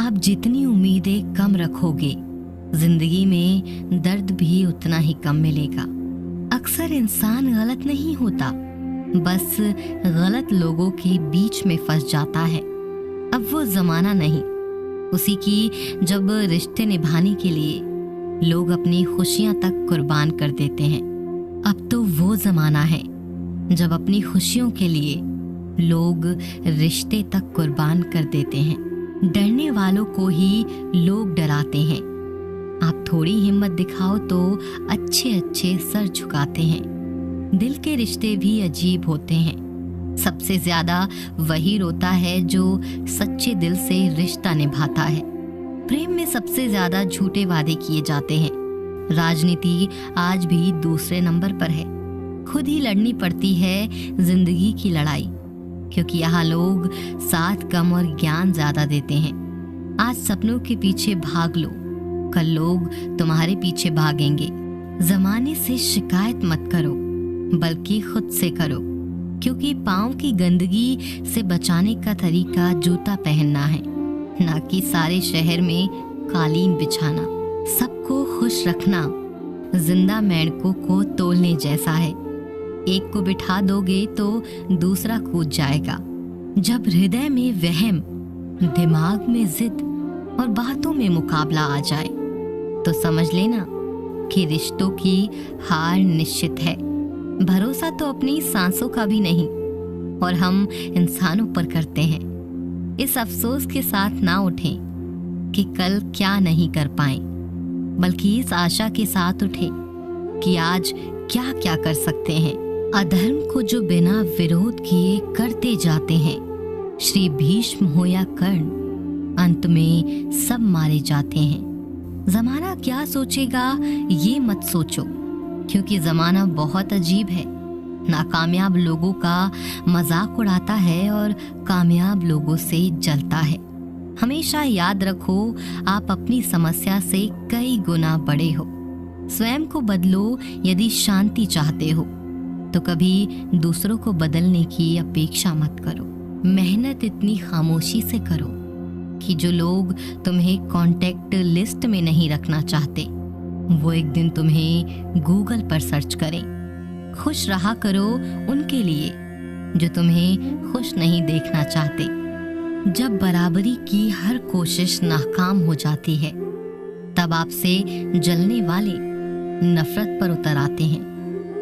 आप जितनी उम्मीदें कम रखोगे, जिंदगी में दर्द भी उतना ही कम मिलेगा। अक्सर इंसान गलत नहीं होता, बस गलत लोगों के बीच में फंस जाता है। अब वो जमाना नहीं उसी की जब रिश्ते निभाने के लिए लोग अपनी खुशियां तक कुर्बान कर देते हैं। अब तो वो जमाना है जब अपनी खुशियों के लिए लोग रिश्ते तक कुर्बान कर देते हैं। डरने वालों को ही लोग डराते हैं। आप थोड़ी हिम्मत दिखाओ तो अच्छे अच्छे सर झुकाते हैं। दिल के रिश्ते भी अजीब होते हैं। सबसे ज्यादा वही रोता है जो सच्चे दिल से रिश्ता निभाता है। प्रेम में सबसे ज्यादा झूठे वादे किए जाते हैं। राजनीति आज भी दूसरे नंबर पर है। खुद ही लड़नी पड़ती है जिंदगी की लड़ाई, क्योंकि यहाँ लोग साथ कम और ज्ञान ज्यादा देते हैं। आज सपनों के पीछे भाग लो, कल लोग तुम्हारे पीछे भागेंगे। जमाने से शिकायत मत करो, बल्कि खुद से करो, क्योंकि पाँव की गंदगी से बचाने का तरीका जूता पहनना है, ना कि सारे शहर में कालीन बिछाना। सबको खुश रखना जिंदा मेंढकों को तोलने जैसा है। एक को बिठा दोगे तो दूसरा कूद जाएगा। जब हृदय में वहम, दिमाग में जिद और बातों में मुकाबला आ जाए तो समझ लेना कि रिश्तों की हार निश्चित है। भरोसा तो अपनी सांसों का भी नहीं और हम इंसानों पर करते हैं। इस अफसोस के साथ ना उठें कि कल क्या नहीं कर पाए, बल्कि इस आशा के साथ उठें कि आज क्या क्या कर सकते हैं। अधर्म को जो बिना विरोध किए करते जाते हैं, श्री भीष्म हो या कर्ण, अंत में सब मारे जाते हैं। जमाना क्या सोचेगा ये मत सोचो, क्योंकि जमाना बहुत अजीब है। नाकामयाब लोगों का मजाक उड़ाता है और कामयाब लोगों से जलता है। हमेशा याद रखो, आप अपनी समस्या से कई गुना बड़े हो। स्वयं को बदलो यदि शांति चाहते हो, तो कभी दूसरों को बदलने की अपेक्षा मत करो। मेहनत इतनी खामोशी से करो कि जो लोग तुम्हें कांटेक्ट लिस्ट में नहीं रखना चाहते, वो एक दिन तुम्हें गूगल पर सर्च करें। खुश रहा करो उनके लिए जो तुम्हें खुश नहीं देखना चाहते। जब बराबरी की हर कोशिश नाकाम हो जाती है, तब आपसे जलने वाले नफरत पर उतर आते हैं।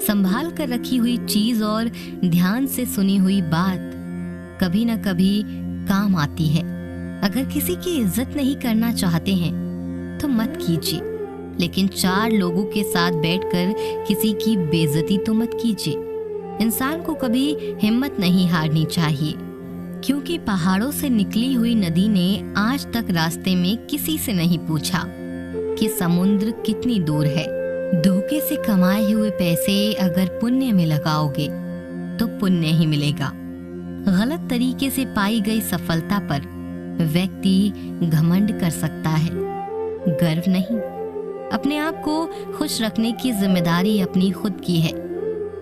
संभाल कर रखी हुई चीज और ध्यान से सुनी हुई बात कभी न कभी काम आती है। अगर किसी की इज्जत नहीं करना चाहते हैं तो मत कीजिए, लेकिन चार लोगों के साथ बैठकर किसी की बेइज्जती तो मत कीजिए। इंसान को कभी हिम्मत नहीं हारनी चाहिए, क्योंकि पहाड़ों से निकली हुई नदी ने आज तक रास्ते में किसी से नहीं पूछा कि समुद्र कितनी दूर है। धोखे से कमाए हुए पैसे अगर पुण्य में लगाओगे तो पुण्य ही मिलेगा। गलत तरीके से पाई गई सफलता पर व्यक्ति घमंड कर सकता है, गर्व नहीं। अपने आप को खुश रखने की जिम्मेदारी अपनी खुद की है।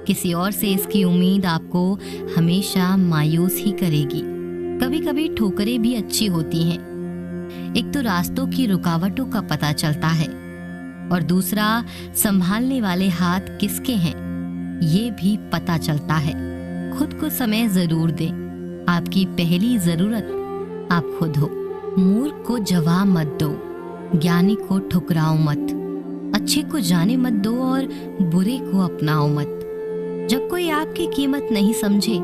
किसी और से इसकी उम्मीद आपको हमेशा मायूस ही करेगी। कभी कभी ठोकरें भी अच्छी होती हैं। एक तो रास्तों की रुकावटों का पता चलता है, और दूसरा संभालने वाले हाथ किसके हैं ये भी पता चलता है। खुद को समय जरूर दें। आपकी पहली जरूरत आप खुद हो। मूर्ख को जवाब मत दो, ज्ञानी को ठुकराओ मत, अच्छे को जाने मत दो और बुरे को अपनाओ मत। जब कोई आपकी कीमत नहीं समझे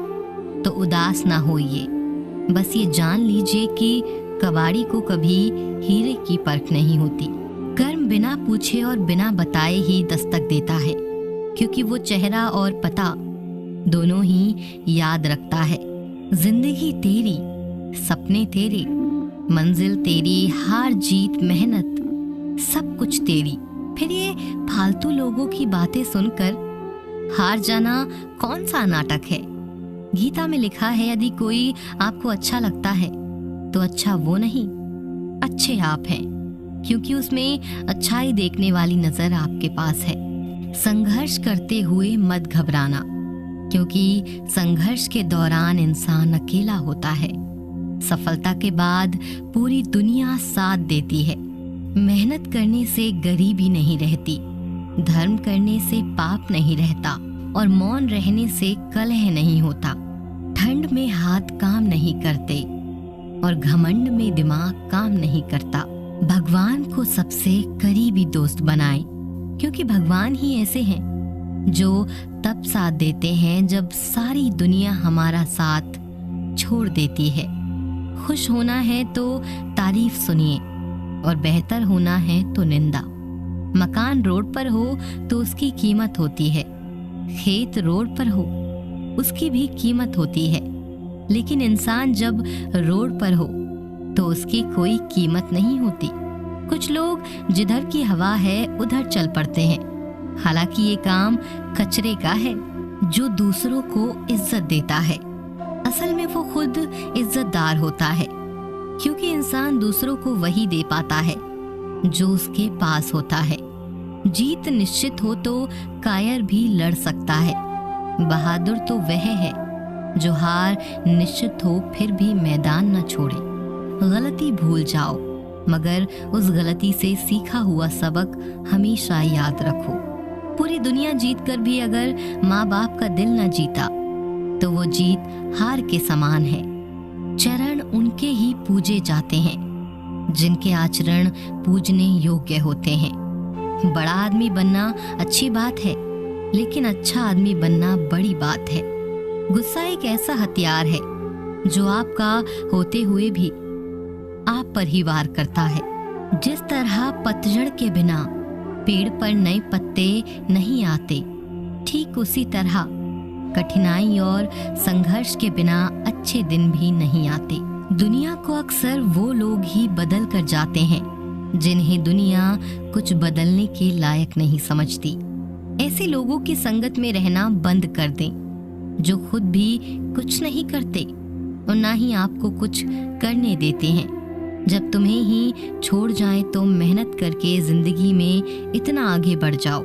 तो उदास ना होइए। बस ये जान लीजिए कि कबाड़ी को कभी हीरे की परख नहीं होती। कर्म बिना पूछे और बिना बताए ही दस्तक देता है, क्योंकि वो चेहरा और पता दोनों ही याद रखता है। जिंदगी तेरी, सपने तेरे, मंजिल तेरी, हार जीत मेहनत सब कुछ तेरी। फिर ये फालतू लोगों की बातें सुनकर हार जाना कौन सा नाटक है। गीता में लिखा है, यदि कोई आपको अच्छा लगता है तो अच्छा वो नहीं, अच्छे आप हैं, क्योंकि उसमें अच्छाई देखने वाली नजर आपके पास है। संघर्ष करते हुए मत घबराना, क्योंकि संघर्ष के दौरान इंसान अकेला होता है। सफलता के बाद पूरी दुनिया साथ देती है। मेहनत करने से गरीबी नहीं रहती, धर्म करने से पाप नहीं रहता और मौन रहने से कलह नहीं होता। ठंड में हाथ काम नहीं करते और घमंड में दिमाग काम नहीं करता। भगवान को सबसे करीबी दोस्त बनाएं, क्योंकि भगवान ही ऐसे हैं जो तब साथ देते हैं जब सारी दुनिया हमारा साथ छोड़ देती है। खुश होना है तो तारीफ सुनिए और बेहतर होना है तो निंदा। मकान रोड पर हो तो उसकी कीमत होती है, खेत रोड पर हो उसकी भी कीमत होती है, लेकिन इंसान जब रोड पर हो तो उसकी कोई कीमत नहीं होती। कुछ लोग जिधर की हवा है उधर चल पड़ते हैं, हालांकि ये काम कचरे का है। जो दूसरों को इज्जत देता है असल में वो खुद इज्जतदार होता है, क्योंकि इंसान दूसरों को वही दे पाता है जो उसके पास होता है। जीत निश्चित हो तो कायर भी लड़ सकता है। बहादुर तो वह है जो हार निश्चित हो फिर भी मैदान न छोड़े। गलती भूल जाओ मगर उस गलती से सीखा हुआ सबक हमेशा याद रखो। पूरी दुनिया जीत कर भी अगर माँ बाप का दिल न जीता तो वो जीत हार के समान है। चरण उनके ही पूजे जाते हैं जिनके आचरण पूजने योग्य होते हैं। बड़ा आदमी बनना अच्छी बात है, लेकिन अच्छा आदमी बनना बड़ी बात है। गुस्सा एक ऐसा हथियार है जो आपका होते हुए भी आप पर ही वार करता है। जिस तरह पतझड़ के बिना पेड़ पर नए पत्ते नहीं आते, ठीक उसी तरह कठिनाई और संघर्ष के बिना अच्छे दिन भी नहीं आते। दुनिया को अक्सर वो लोग ही बदल कर जाते हैं जिन्हें दुनिया कुछ बदलने के लायक नहीं समझती। ऐसे लोगों की संगत में रहना बंद कर दें जो खुद भी कुछ नहीं करते और ना ही आपको कुछ करने देते हैं। जब तुम्हें ही छोड़ जाए तो मेहनत करके जिंदगी में इतना आगे बढ़ जाओ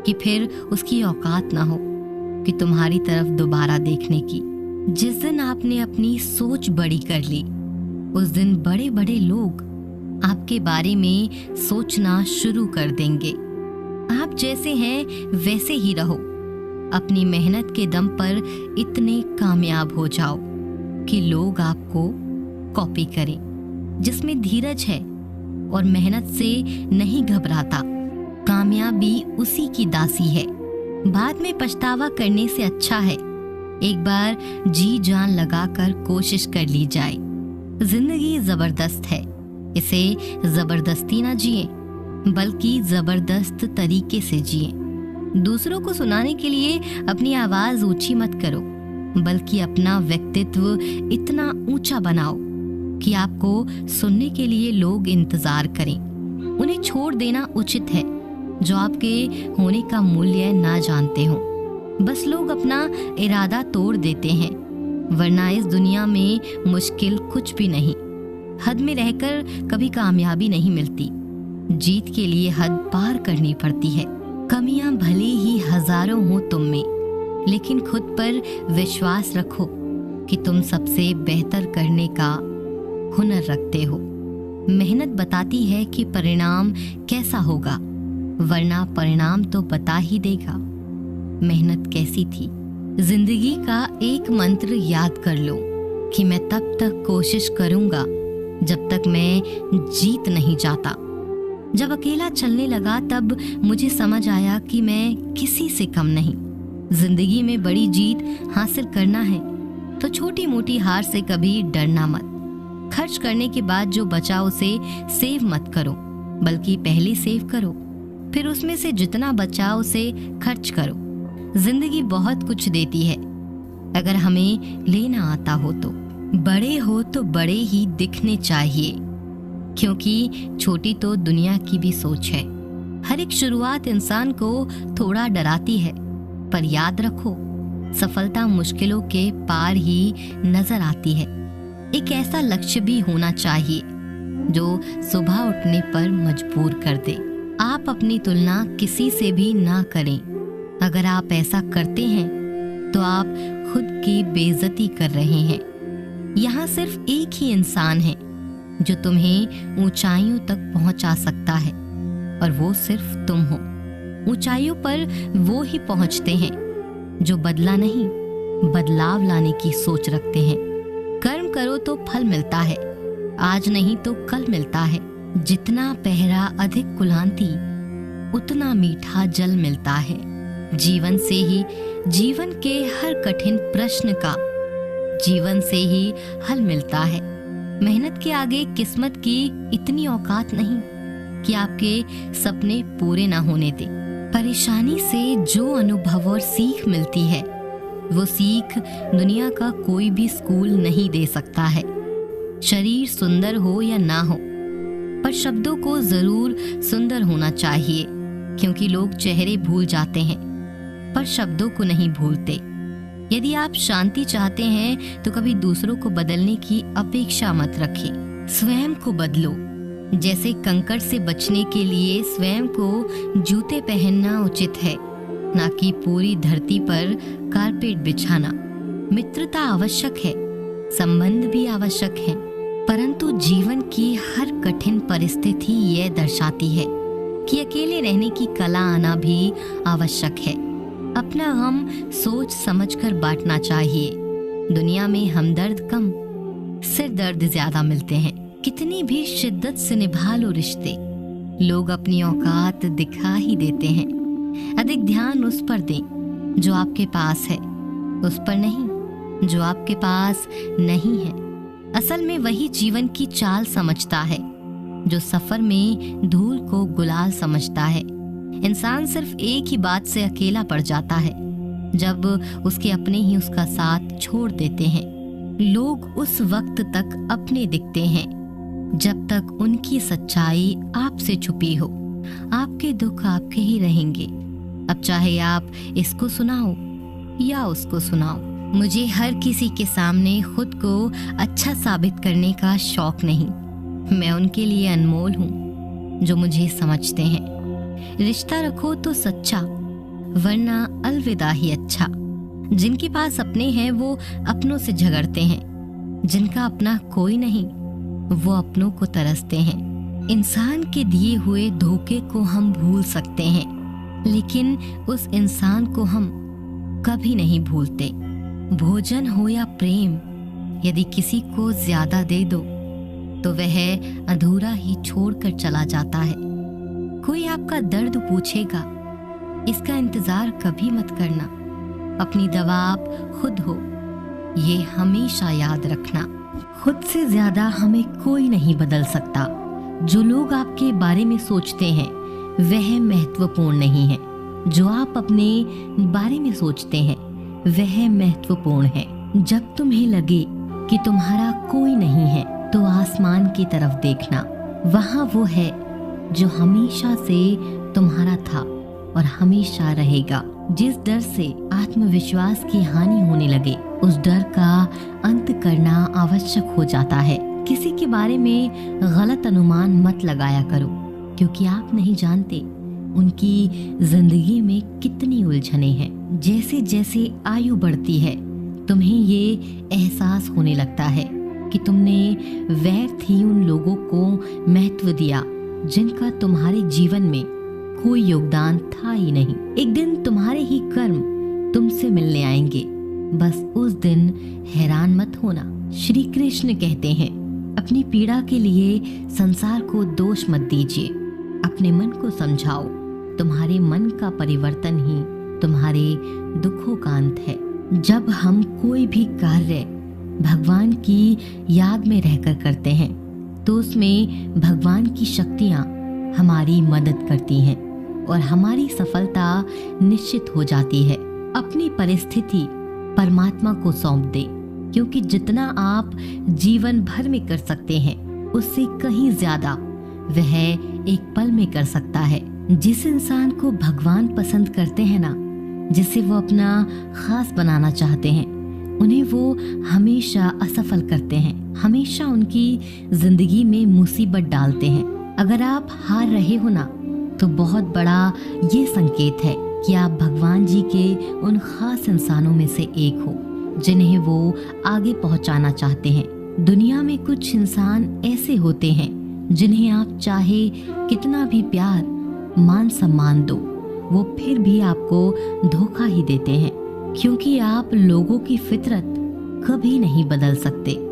कि फिर उसकी औकात ना हो कि तुम्हारी तरफ दोबारा देखने की। जिस दिन आपने अपनी सोच बड़ी कर ली उस दिन बड़े बड़े लोग आपके बारे में सोचना शुरू कर देंगे। आप जैसे हैं वैसे ही रहो। अपनी मेहनत के दम पर इतने कामयाब हो जाओ कि लोग आपको कॉपी करें। जिसमें धीरज है और मेहनत से नहीं घबराता, कामयाबी उसी की दासी है। बाद में पछतावा करने से अच्छा है एक बार जी जान लगाकर कोशिश कर ली जाए। जिंदगी जबरदस्त है, इसे जबरदस्ती ना जिए बल्कि जबरदस्त तरीके से जिए। दूसरों को सुनाने के लिए अपनी आवाज ऊंची मत करो, बल्कि अपना व्यक्तित्व इतना ऊंचा बनाओ कि आपको सुनने के लिए लोग इंतजार करें। उन्हें छोड़ देना उचित है जो आपके होने का मूल्य ना जानते हो। बस लोग अपना इरादा तोड़ देते हैं, वरना इस दुनिया में मुश्किल कुछ भी नहीं। हद में रहकर कभी कामयाबी नहीं मिलती, जीत के लिए हद पार करनी पड़ती है। कमियां भले ही हजारों हो तुम में, लेकिन खुद पर विश्वास रखो कि तुम सबसे बेहतर करने का हुनर रखते हो। मेहनत बताती है कि परिणाम कैसा होगा, वरना परिणाम तो बता ही देगा मेहनत कैसी थी। जिंदगी का एक मंत्र याद कर लो कि मैं तब तक कोशिश करूंगा जब तक मैं जीत नहीं जाता। जब अकेला चलने लगा तब मुझे समझ आया कि मैं किसी से कम नहीं। जिंदगी में बड़ी जीत हासिल करना है तो छोटी मोटी हार से कभी डरना मत। खर्च करने के बाद जो बचा उसे सेव मत करो, बल्कि पहले सेव करो, फिर उसमें से जितना बचा उसे खर्च करो। जिंदगी बहुत कुछ देती है अगर हमें लेना आता हो तो। बड़े हो तो बड़े ही दिखने चाहिए, क्योंकि छोटी तो दुनिया की भी सोच है। हर एक शुरुआत इंसान को थोड़ा डराती है, पर याद रखो सफलता मुश्किलों के पार ही नजर आती है। एक ऐसा लक्ष्य भी होना चाहिए जो सुबह उठने पर मजबूर कर दे। आप अपनी तुलना किसी से भी ना करें। अगर आप ऐसा करते हैं तो आप खुद की बेइज्जती कर रहे हैं। यहाँ सिर्फ एक ही इंसान है जो तुम्हें ऊंचाइयों तक पहुंचा सकता है, और वो सिर्फ तुम हो। ऊंचाइयों पर वो ही पहुंचते हैं जो बदला नहीं, बदलाव लाने की सोच रखते हैं। कर्म करो तो फल मिलता है, आज नहीं तो कल मिलता है। जितना पहरा अधिक कुलांती, उतना मीठा जल मिलता है। जीवन से ही जीवन के हर कठिन प्रश्न का जीवन से ही हल मिलता है। मेहनत के आगे किस्मत की इतनी औकात नहीं कि आपके सपने पूरे ना होने दे। परेशानी से जो अनुभव और सीख मिलती है, वो सीख दुनिया का कोई भी स्कूल नहीं दे सकता है। शरीर सुंदर हो या ना हो, पर शब्दों को जरूर सुंदर होना चाहिए, क्योंकि लोग चेहरे भूल जाते हैं पर शब्दों को नहीं भूलते। यदि आप शांति चाहते हैं तो कभी दूसरों को बदलने की अपेक्षा मत रखें, स्वयं को बदलो। जैसे कंकड़ से बचने के लिए स्वयं को जूते पहनना उचित है, ना कि पूरी धरती पर कारपेट बिछाना। मित्रता आवश्यक है, संबंध भी आवश्यक है, परंतु जीवन की हर कठिन परिस्थिति यह दर्शाती है कि अकेले रहने की कला आना भी आवश्यक है। अपना गम सोच समझकर बांटना चाहिए। दुनिया में हमदर्द कम, सिर दर्द ज्यादा मिलते हैं। कितनी भी शिद्दत से निभा लो रिश्ते, लोग अपनी औकात दिखा ही देते हैं। अधिक ध्यान उस पर दें जो आपके पास है, उस पर नहीं जो आपके पास नहीं है। असल में वही जीवन की चाल समझता है जो सफर में धूल को गुलाल समझता है। इंसान सिर्फ एक ही बात से अकेला पड़ जाता है, जब उसके अपने ही उसका साथ छोड़ देते हैं। लोग उस वक्त तक अपने दिखते हैं जब तक उनकी सच्चाई आपसे छुपी हो। आपके दुख आपके ही रहेंगे, अब चाहे आप इसको सुनाओ या उसको सुनाओ। मुझे हर किसी के सामने खुद को अच्छा साबित करने का शौक नहीं। मैं उनके लिए अनमोल हूँ जो मुझे समझते हैं। रिश्ता रखो तो सच्चा, वरना अलविदा ही अच्छा। जिनके पास अपने हैं वो अपनों से झगड़ते हैं, जिनका अपना कोई नहीं वो अपनों को तरसते हैं। इंसान के दिए हुए धोखे को हम भूल सकते हैं, लेकिन उस इंसान को हम कभी नहीं भूलते। भोजन हो या प्रेम, यदि किसी को ज्यादा दे दो तो वह अधूरा ही छोड़कर चला जाता है। कोई आपका दर्द पूछेगा, इसका इंतजार कभी मत करना। अपनी दवा आप खुद हो, ये हमेशा याद रखना। खुद से ज्यादा हमें कोई नहीं बदल सकता। जो लोग आपके बारे में सोचते हैं वह महत्वपूर्ण नहीं है, जो आप अपने बारे में सोचते हैं वह महत्वपूर्ण है। जब तुम्हें लगे कि तुम्हारा कोई नहीं है तो आसमान की तरफ देखना, वहाँ वो है जो हमेशा से तुम्हारा था और हमेशा रहेगा। जिस डर से आत्मविश्वास की हानि होने लगे, उस डर का अंत करना आवश्यक हो जाता है। किसी के बारे में गलत अनुमान मत लगाया करो, क्योंकि आप नहीं जानते उनकी जिंदगी में कितनी उलझने हैं। जैसे जैसे आयु बढ़ती है, तुम्हें ये एहसास होने लगता है कि तुमने व्यर्थ ही उन लोगों को महत्व दिया जिनका तुम्हारे जीवन में कोई योगदान था ही नहीं। एक दिन तुम्हारे ही कर्म तुमसे मिलने आएंगे, बस उस दिन हैरान मत होना। श्री कृष्ण कहते हैं, अपनी पीड़ा के लिए संसार को दोष मत दीजिए, अपने मन को समझाओ। तुम्हारे मन का परिवर्तन ही तुम्हारे दुखों का अंत है। जब हम कोई भी कार्य भगवान की याद में रहकर करते हैं तो उसमें भगवान की शक्तियाँ हमारी मदद करती हैं और हमारी सफलता निश्चित हो जाती है। अपनी परिस्थिति परमात्मा को सौंप दे, क्योंकि जितना आप जीवन भर में कर सकते हैं उससे कहीं ज्यादा वह एक पल में कर सकता है। जिस इंसान को भगवान पसंद करते हैं ना, जिसे वो अपना खास बनाना चाहते हैं, उन्हें वो हमेशा असफल करते हैं, हमेशा उनकी जिंदगी में मुसीबत डालते हैं। अगर आप हार रहे हो ना, तो बहुत बड़ा ये संकेत है कि आप भगवान जी के उन खास इंसानों में से एक हो। जिन्हें वो आगे पहुंचाना चाहते हैं। दुनिया में कुछ इंसान ऐसे होते हैं जिन्हें आप चाहे कितना भी प्यार, मान सम्मान दो, वो फिर भी आपको धोखा ही देते हैं, क्योंकि आप लोगों की फितरत कभी नहीं बदल सकते।